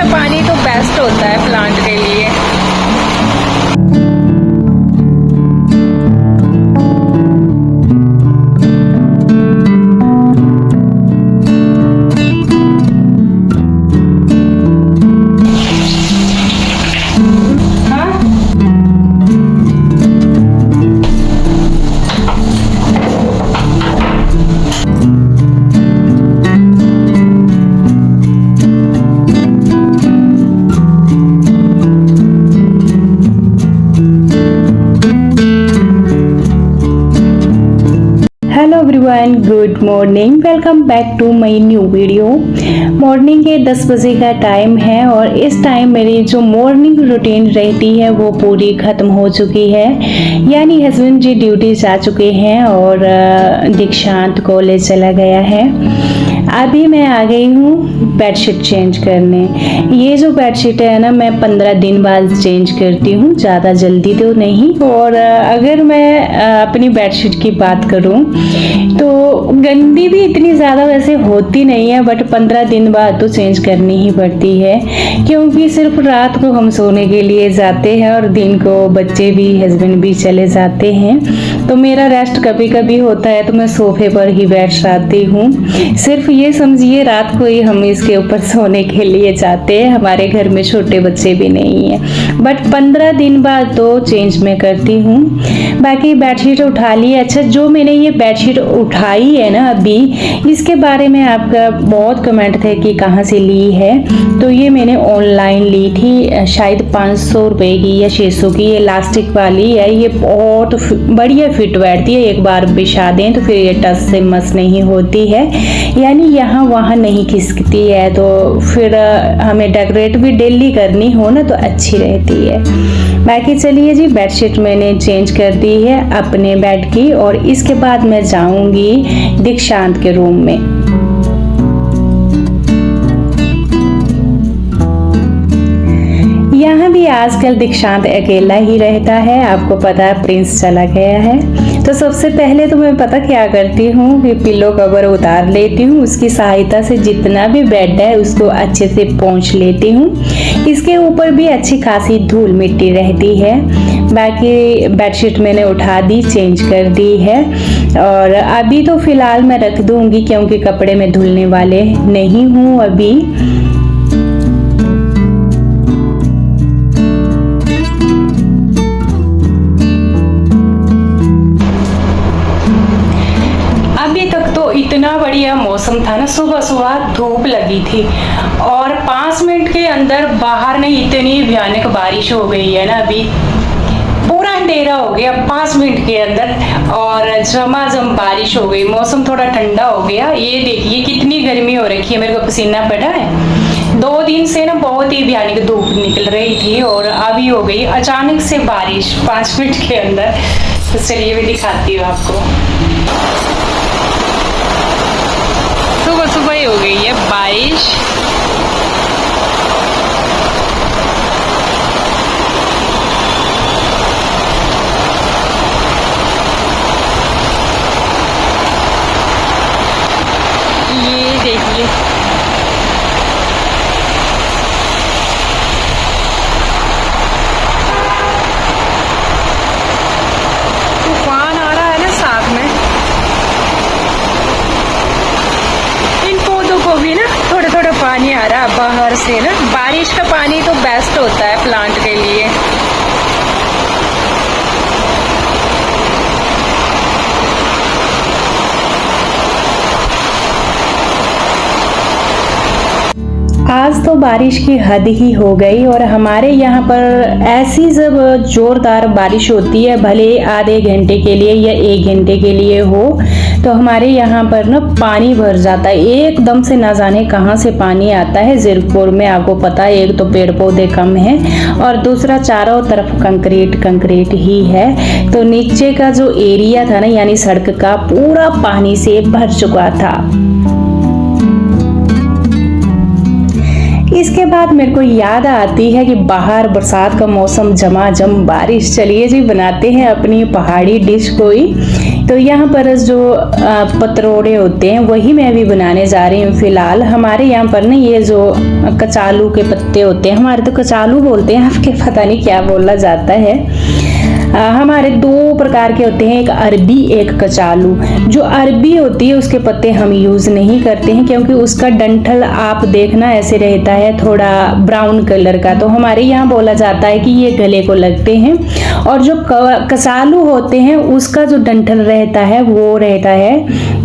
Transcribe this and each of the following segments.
का पानी तो बेस्ट होता है प्लांट के लिए। Hello everyone, good morning. Welcome back to my new video. Morning के 10 बजे का टाइम है और इस टाइम मेरी जो मॉर्निंग रूटीन रहती है वो पूरी ख़त्म हो चुकी है। यानी हस्बैंड जी ड्यूटी जा चुके हैं और दीक्षांत कॉलेज चला गया है। अभी मैं आ गई हूँ बेडशीट चेंज करने। ये जो बेडशीट है ना, मैं 15 दिन बाद चेंज करती हूँ, ज़्यादा जल्दी तो नहीं। और अगर मैं अपनी बेडशीट की बात करूँ तो गंदी भी इतनी ज़्यादा वैसे होती नहीं है, बट 15 दिन बाद तो चेंज करनी ही पड़ती है, क्योंकि सिर्फ रात को हम सोने के लिए जाते हैं और दिन को बच्चे भी हस्बैंड भी चले जाते हैं। तो मेरा रेस्ट कभी कभी होता है तो मैं सोफे पर ही बैठ जाती हूँ। सिर्फ ये समझिए रात को ही हम इसके ऊपर सोने के लिए जाते हैं। हमारे घर में छोटे बच्चे भी नहीं हैं, बट 15 दिन बाद तो चेंज मैं करती हूँ। बाकी बेडशीट उठा ली। अच्छा, जो मैंने ये बेडशीट उठाई है ना अभी, इसके बारे में आपका बहुत कमेंट थे कि कहाँ से ली है। तो ये मैंने ऑनलाइन ली थी, शायद 500 रुपये की या 600 की। ये इलास्टिक वाली है, ये बहुत बढ़िया फिट बैठती है। एक बार बिछा दें तो फिर ये टच से मस नहीं होती है, यानी यहाँ वहाँ नहीं खिसकती है। तो फिर हमें डेकोरेट भी डेली करनी हो ना तो अच्छी रहती है। बाकी चलिए जी, बेडशीट मैंने चेंज कर दी है अपने बेड की और इसके बाद मैं जाऊंगी दीक्षांत के रूम में। यहाँ भी आजकल दीक्षांत अकेला ही रहता है। आपको पता है प्रिंस चला गया है। तो सबसे पहले तो मैं पता क्या करती हूँ कि पिलो कवर उतार लेती हूँ। उसकी सहायता से जितना भी बेड है उसको अच्छे से पोंछ लेती हूँ। इसके ऊपर भी अच्छी खासी धूल मिट्टी रहती है। बाकी बेडशीट मैंने उठा दी, चेंज कर दी है और अभी तो फिलहाल मैं रख दूँगी, क्योंकि कपड़े में धुलने वाले नहीं हूँ अभी। इतना बढ़िया मौसम था ना, सुबह सुबह धूप लगी थी और 5 मिनट के अंदर बाहर में इतनी भयानक बारिश हो गई है ना। अभी पूरा अंधेरा हो गया 5 मिनट के अंदर और झमाझम बारिश हो गई। मौसम थोड़ा ठंडा हो गया। ये देखिए कितनी गर्मी हो रखी है, मेरे को पसीना पड़ा है। 2 दिन से ना बहुत ही भयानक धूप निकल रही थी और अभी हो गई अचानक से बारिश 5 मिनट के अंदर। तो चलिए मैं दिखाती हूँ आपको। सुबह सुबह ही हो गई है बारिश। ये देखिए तूफान आ रहा है ना साथ में। भी ना थोड़ा थोड़ा पानी आ रहा है बाहर से ना। बारिश का पानी तो बेस्ट होता है प्लांट के लिए। आज तो बारिश की हद ही हो गई और हमारे यहाँ पर ऐसी जब जोरदार बारिश होती है, भले आधे घंटे के लिए या 1 घंटे के लिए हो, तो हमारे यहाँ पर ना पानी भर जाता है एकदम से। ना जाने कहाँ से पानी आता है। जीरकपुर में आपको पता है, एक तो पेड़ पौधे कम हैं और दूसरा चारों तरफ कंक्रीट ही है। तो नीचे का जो एरिया था ना, यानी सड़क का, पूरा पानी से भर चुका था। इसके बाद मेरे को याद आती है कि बाहर बरसात का मौसम, झमाझम बारिश। चलिए जी, बनाते हैं अपनी पहाड़ी डिश कोई। तो यहाँ पर जो पतरोड़े होते हैं वही मैं भी बनाने जा रही हूँ फिलहाल। हमारे यहाँ पर ना ये जो कचालू के पत्ते होते हैं, हमारे तो कचालू बोलते हैं, आपके पता नहीं क्या बोला जाता है। हमारे दो प्रकार के होते हैं, एक अरबी एक कचालू। जो अरबी होती है उसके पत्ते हम यूज़ नहीं करते हैं क्योंकि उसका डंठल आप देखना ऐसे रहता है थोड़ा ब्राउन कलर का, तो हमारे यहाँ बोला जाता है कि ये गले को लगते हैं। और जो कचालू होते हैं उसका जो डंठल रहता है वो रहता है,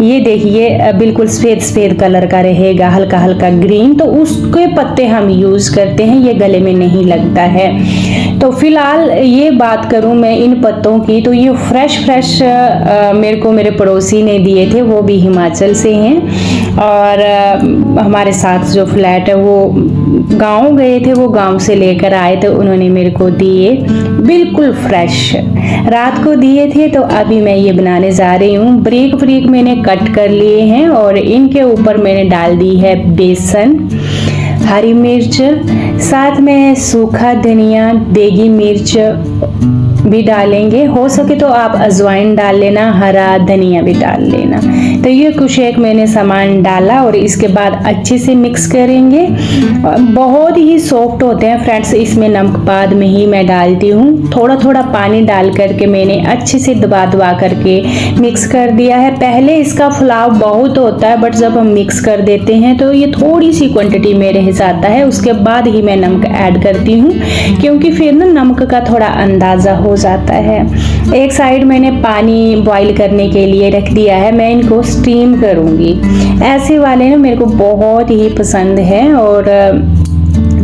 ये देखिए बिल्कुल सफ़ेद सफ़ेद कलर का रहेगा, हल्का हल्का ग्रीन, तो उसके पत्ते हम यूज़ करते हैं, ये गले में नहीं लगता है। तो फिलहाल ये बात करूँ मैं इन पत्तों की, तो ये फ्रेश मेरे को मेरे पड़ोसी ने दिए थे, वो भी हिमाचल से हैं। और हमारे साथ जो फ्लैट है वो गांव गए थे, वो गांव से लेकर आए थे, उन्होंने मेरे को दिए बिल्कुल फ्रेश, रात को दिए थे। तो अभी मैं ये बनाने जा रही हूँ। ब्रीक मैंने कट कर लिए हैं और इनके ऊपर मैंने डाल दी है बेसन, हरी मिर्च, साथ में सूखा धनिया, देगी मिर्च भी डालेंगे, हो सके तो आप अजवाइन डाल लेना, हरा धनिया भी डाल लेना। तो ये कुछ एक मैंने सामान डाला और इसके बाद अच्छे से मिक्स करेंगे। बहुत ही सॉफ्ट होते हैं फ्रेंड्स, इसमें नमक बाद में ही मैं डालती हूँ। थोड़ा थोड़ा पानी डाल करके मैंने अच्छे से दबा करके मिक्स कर दिया है। पहले इसका फुलाव बहुत होता है बट जब हम मिक्स कर देते हैं तो ये थोड़ी सी क्वांटिटी में रह जाता है, उसके बाद ही मैं नमक ऐड करती हूँ क्योंकि फिर ना नमक का थोड़ा अंदाज़ा हो जाता है। एक साइड मैंने पानी बॉईल करने के लिए रख दिया है, मैं इनको स्टीम करूँगी। ऐसे वाले ना मेरे को बहुत ही पसंद है। और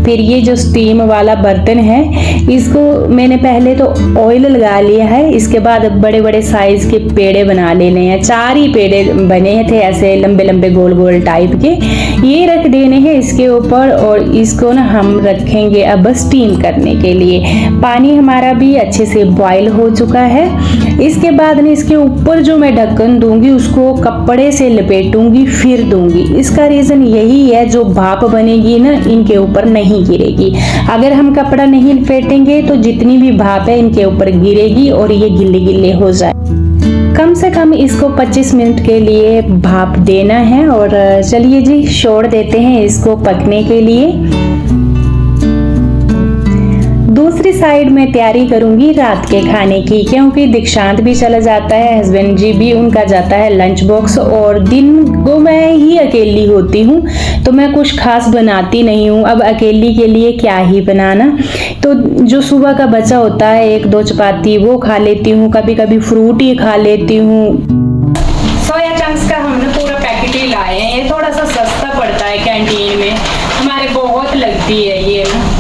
फिर ये जो स्टीम वाला बर्तन है इसको मैंने पहले तो ऑयल लगा लिया है, इसके बाद बड़े बड़े साइज के पेड़े बना लेने हैं। 4 ही पेड़े बने थे ऐसे लंबे लंबे गोल गोल टाइप के, ये रख देने हैं इसके ऊपर और इसको ना हम रखेंगे अब स्टीम करने के लिए। पानी हमारा भी अच्छे से बॉईल हो चुका है। इसके बाद ना इसके ऊपर जो मैं ढक्कन दूंगी उसको कपड़े से लपेटूंगी फिर दूंगी। इसका रीज़न यही है, जो भाप बनेगी ना इनके ऊपर नहीं गिरेगी। अगर हम कपड़ा नहीं लपेटेंगे तो जितनी भी भाप है इनके ऊपर गिरेगी और ये गिल्ले गिल्ले हो जाए। कम से कम इसको 25 मिनट के लिए भाप देना है और चलिए जी छोड़ देते हैं इसको पकने के लिए। दूसरी साइड में तैयारी करूंगी रात के खाने की, क्योंकि दीक्षांत भी चला जाता है, हस्बैंड जी भी, उनका जाता है लंच बॉक्स और दिन को मैं ही अकेली होती हूँ तो मैं कुछ खास बनाती नहीं हूँ। अब अकेली के लिए क्या ही बनाना, तो जो सुबह का बचा होता है 1-2 चपाती वो खा लेती हूँ, कभी कभी फ्रूट ही खा लेती हूँ। सोया चंक्स का हमने पूरा पैकेट ही लाए हैं, ये थोड़ा सा सस्ता पड़ता है कैंटीन में, हमारे बहुत लगती है ये ना।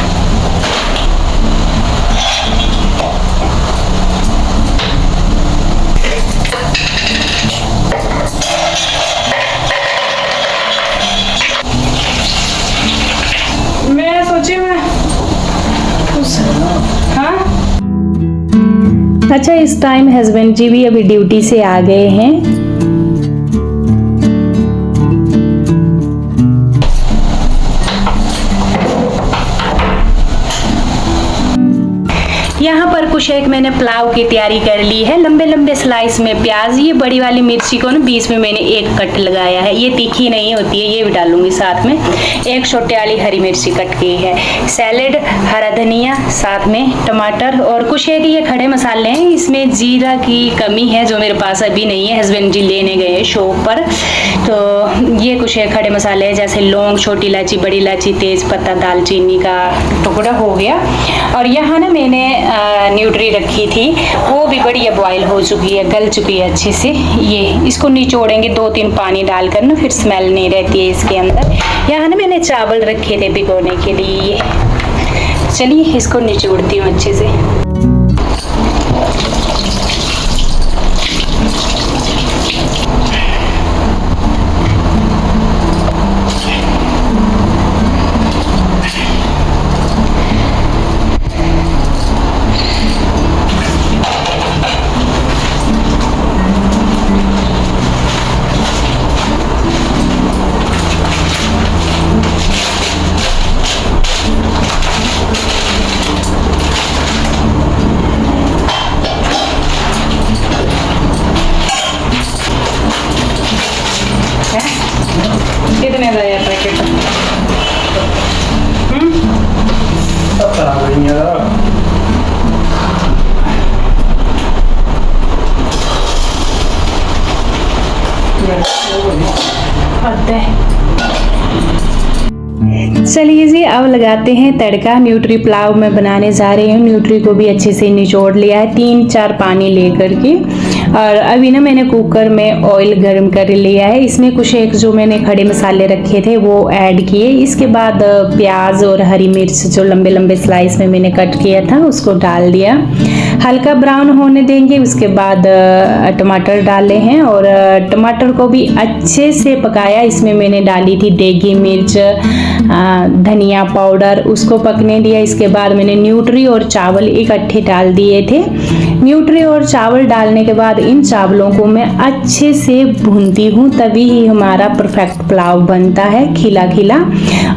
हाँ? अच्छा, इस टाइम हस्बैंड जी भी अभी ड्यूटी से आ गए हैं। यहाँ पर कुछ एक मैंने पुलाव की तैयारी कर ली है। लंबे लंबे स्लाइस में प्याज, ये बड़ी वाली मिर्ची को ना बीच में मैंने एक कट लगाया है, ये तीखी नहीं होती है, ये भी डालूंगी साथ में। एक छोटे वाली हरी मिर्ची कट की है, सैलेड, हरा धनिया, साथ में टमाटर और कुछ एक ये खड़े मसाले हैं। इसमें जीरा की कमी है जो मेरे पास अभी नहीं है, हस्बैंड जी लेने गए हैं शॉप पर। तो ये कुछ एक खड़े मसाले हैं जैसे लौंग, छोटी इलायची, बड़ी इलायची, तेज पत्ता, दालचीनी का टुकड़ा हो गया। और यहाँ ना मैंने न्यूट्री रखी थी, वो भी बढ़िया बॉईल हो चुकी है, गल चुकी है अच्छे से। ये इसको निचोड़ेंगे 2-3 पानी डालकर ना, फिर स्मेल नहीं रहती है इसके अंदर। यहाँ ना मैंने चावल रखे थे भिगोने के लिए, चलिए इसको निचोड़ती हूँ अच्छे से। चलिए जी, अब लगाते हैं तड़का। न्यूट्री पुलाव मैं बनाने जा रही हूँ। न्यूट्री को भी अच्छे से निचोड़ लिया है 3-4 पानी लेकर के, और अभी ना मैंने कुकर में ऑयल गर्म कर लिया है। इसमें कुछ एक जो मैंने खड़े मसाले रखे थे वो ऐड किए। इसके बाद प्याज और हरी मिर्च जो लंबे लंबे स्लाइस में मैंने कट किया था उसको डाल दिया। हल्का ब्राउन होने देंगे। उसके बाद टमाटर डाले हैं और टमाटर को भी अच्छे से पकाया। इसमें मैंने डाली थी देगी मिर्च, धनिया पाउडर, उसको पकने दिया। इसके बाद मैंने न्यूट्री और चावल इकट्ठे डाल दिए थे। न्यूट्री और चावल डालने के बाद इन चावलों को मैं अच्छे से भूनती हूँ, तभी ही हमारा परफेक्ट पुलाव बनता है, खिला खिला।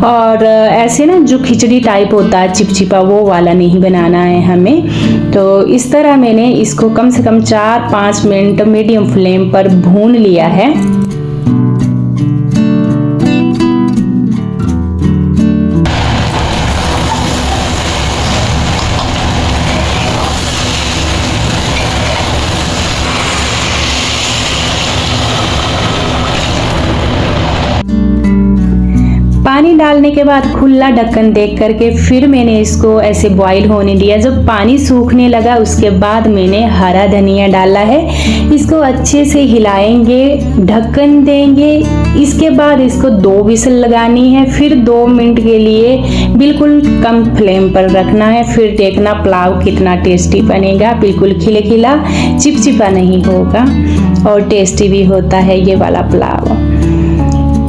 और ऐसे ना जो खिचड़ी टाइप होता है चिपचिपा, वो वाला नहीं बनाना है हमें। तो इस तरह मैंने इसको कम से कम 4-5 मिनट मीडियम फ्लेम पर भून लिया है। पानी डालने के बाद खुला ढक्कन देख करके फिर मैंने इसको ऐसे बॉईल होने दिया। जब पानी सूखने लगा उसके बाद मैंने हरा धनिया डाला है। इसको अच्छे से हिलाएंगे, ढक्कन देंगे। इसके बाद इसको 2 विसल लगानी है, फिर 2 मिनट के लिए बिल्कुल कम फ्लेम पर रखना है। फिर देखना पुलाव कितना टेस्टी बनेगा, बिल्कुल खिले खिला, चिपचिपा नहीं होगा और टेस्टी भी होता है ये वाला पुलाव।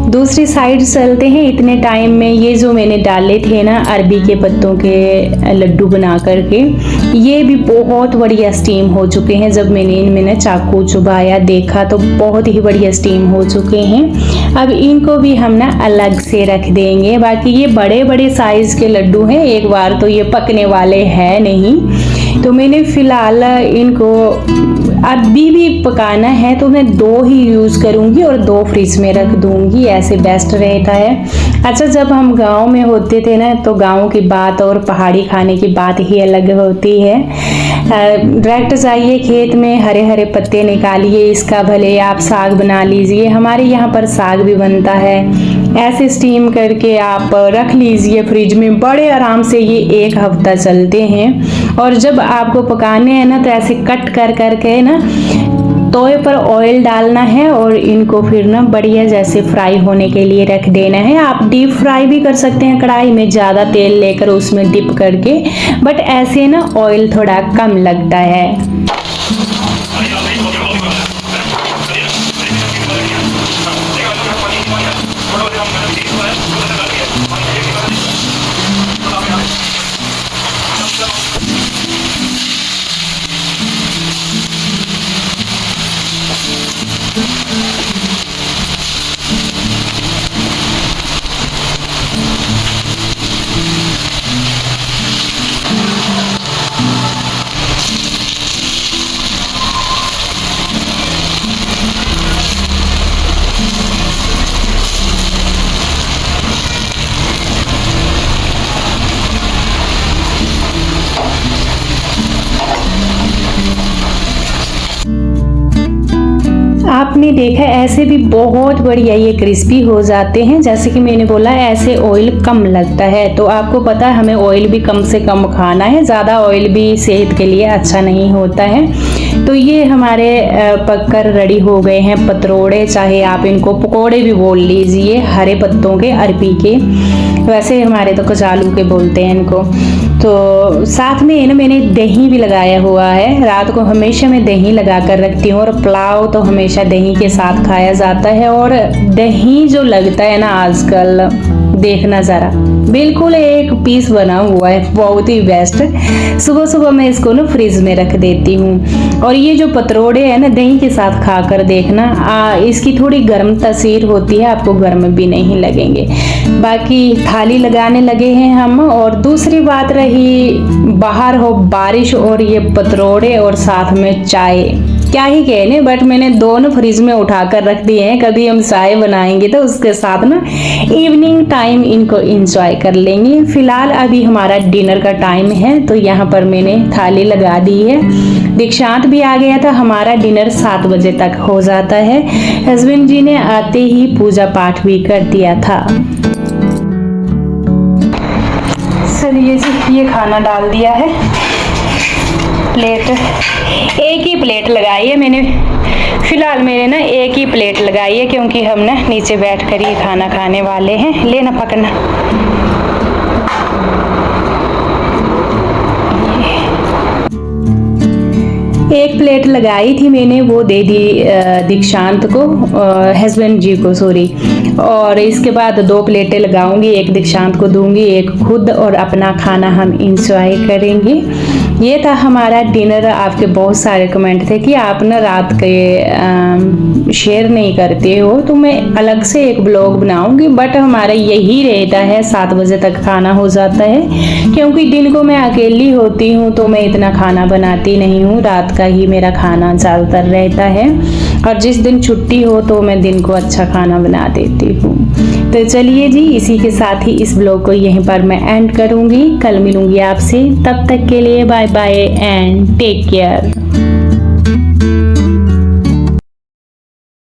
दूसरी साइड चलते हैं। इतने टाइम में ये जो मैंने डाले थे ना अरबी के पत्तों के लड्डू बना करके, ये भी बहुत बढ़िया स्टीम हो चुके हैं। जब मैंने इनमें ना चाकू चुभाया देखा तो बहुत ही बढ़िया स्टीम हो चुके हैं। अब इनको भी हम ना अलग से रख देंगे। बाकी ये बड़े बड़े साइज के लड्डू हैं, एक बार तो ये पकने वाले हैं नहीं। तो मैंने फिलहाल इनको अभी भी पकाना है तो मैं 2 ही यूज़ करूँगी और 2 फ्रिज में रख दूँगी, ऐसे बेस्ट रहता है। अच्छा, जब हम गांव में होते थे ना तो गांव की बात और पहाड़ी खाने की बात ही अलग होती है। डायरेक्ट जाइए खेत में, हरे हरे पत्ते निकालिए, इसका भले आप साग बना लीजिए। हमारे यहाँ पर साग भी बनता है, ऐसे स्टीम करके आप रख लीजिए फ्रिज में, बड़े आराम से ये 1 हफ्ता चलते हैं। और जब आपको पकाने हैं ना तो ऐसे कट कर करके ना तवे पर ऑयल डालना है और इनको फिर ना बढ़िया जैसे फ्राई होने के लिए रख देना है। आप डीप फ्राई भी कर सकते हैं कढ़ाई में, ज़्यादा तेल लेकर उसमें डिप करके, बट ऐसे ना ऑयल थोड़ा कम लगता है। आपने देखा ऐसे भी बहुत बढ़िया ये क्रिस्पी हो जाते हैं। जैसे कि मैंने बोला ऐसे ऑयल कम लगता है, तो आपको पता है हमें ऑयल भी कम से कम खाना है, ज़्यादा ऑयल भी सेहत के लिए अच्छा नहीं होता है। तो ये हमारे पककर रेडी हो गए हैं पतरोड़े, चाहे आप इनको पकोड़े भी बोल लीजिए, हरे पत्तों के, अरबी के, वैसे हमारे तो कचालू के बोलते हैं इनको। तो साथ में ना मैंने दही भी लगाया हुआ है। रात को हमेशा मैं दही लगा कर रखती हूँ और पुलाव तो हमेशा दही के साथ खाया जाता है। और दही जो लगता है ना आजकल, देखना ज़रा, बिल्कुल 1 पीस बना हुआ है, बहुत ही बेस्ट। सुबह सुबह मैं इसको ना फ्रिज में रख देती हूँ। और ये जो पतरोड़े हैं ना दही के साथ खा कर देखना, इसकी थोड़ी गर्म तासीर होती है, आपको गर्म भी नहीं लगेंगे। बाकी थाली लगाने लगे हैं हम। और दूसरी बात रही, बाहर हो बारिश और ये पतरोड़े और साथ में चाय, क्या ही कहने, बट मैंने दोनों फ्रिज में उठा कर रख दिए हैं। कभी हम चाय बनाएंगे तो उसके साथ ना इवनिंग टाइम इनको एंजॉय कर लेंगे। फिलहाल अभी हमारा डिनर का टाइम है, तो यहाँ पर मैंने थाली लगा दी है। दीक्षांत भी आ गया था। हमारा डिनर 7 बजे तक हो जाता है। हस्बैंड जी ने आते ही पूजा पाठ भी कर दिया था। चलिए जी, ये खाना डाल दिया है। प्लेट एक ही प्लेट लगाई है मैंने, फिलहाल मैंने ना एक ही प्लेट लगाई है, क्योंकि हम ना नीचे बैठ कर ही खाना खाने वाले हैं। लेना पकड़ना। एक प्लेट लगाई थी मैंने, वो दे दी दीक्षांत को, हस्बैंड जी को सॉरी। और इसके बाद 2 प्लेटें लगाऊंगी, एक दीक्षांत को दूंगी, एक खुद, और अपना खाना हम इंजॉय करेंगे। ये था हमारा डिनर। आपके बहुत सारे कमेंट थे कि आप ना रात के शेयर नहीं करते हो, तो मैं अलग से एक ब्लॉग बनाऊंगी। बट हमारा यही रहता है, 7 बजे तक खाना हो जाता है, क्योंकि दिन को मैं अकेली होती हूँ तो मैं इतना खाना बनाती नहीं हूँ। रात का ही मेरा खाना ज़्यादातर रहता है, और जिस दिन छुट्टी हो तो मैं दिन को अच्छा खाना बना देती हूँ। तो चलिए जी, इसी के साथ ही इस ब्लॉग को यहीं पर मैं एंड करूँगी। कल मिलूँगी आपसे, तब तक के लिए bye bye and take care.